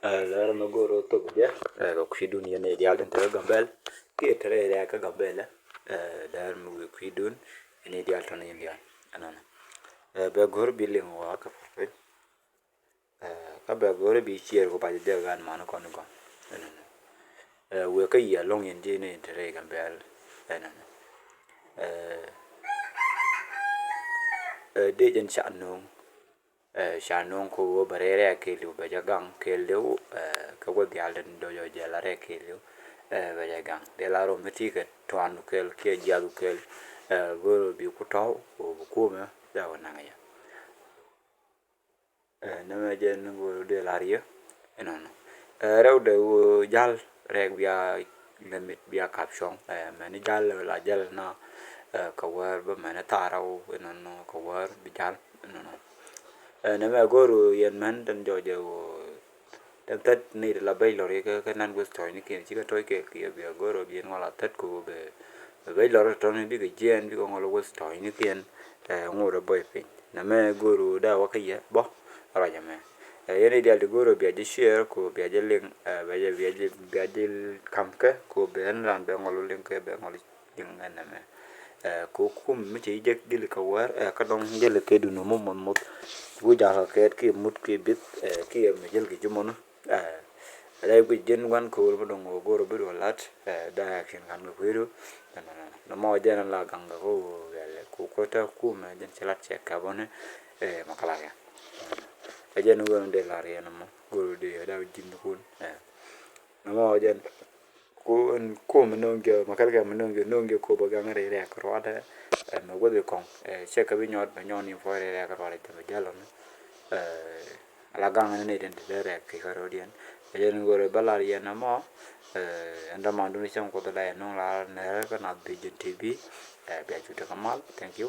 Lera magoro to bia ko kwidun yene ideal den tere gambel ki tere ya ka gambela der mu kwidun yene ideal tan india anana be gor biling wa ka fe ka be gor bi chier ko ba de gan man ko no anana we ka ya long yen je ne tere gambel anana de jen cha no shannon ko barere ke lu ba jagang ke lu ka go dial den do yo jela re ke lu ba jagang de la ro meti ke to anu ke jalu ke go bi ku taw ko me da wana ya na me je no de la ria non rew de jal rek bia lemit bia kapshon me ni jal la jal na ka war ba me na taraw non ka war bi jal non nama goro yen man dan joje wo dan tat ni la bay lori ke nan gus toy ni ken chika toy ke bi goro bien wala tat ko be bay lori to ni bi ke jen bi ko ngolo gus toy ni ken ngoro boy pe nama goro da wa ke ye bo ara jame yen ideal de goro bi de share ko bi de link bi de kamke ko be an ran be ngolo link ke be ngolo ding nama ko kum mi ci jek dil ka war ka dong jele ke du no mo bu jara ke mut ke bit ke me jel ke jumono ala bu jen wan ko bo dong goro bi lat da action kan ko wiru no mo jena la ganga ko gele ko ta ku me jen celat cek ka bone makala ya jen won de la re no goro de da jinn ko no mo jen ko menonge makalga menonge ko baga ngare re ko wada no wode kon che ka bi nyot ba nyoni fo re ka wada te jalo ala ganga ne den de re ke ka rodien yen gore balar yen mo anda mandu ni cham ko da no la ne ka na de tv be ju ta kamal thank you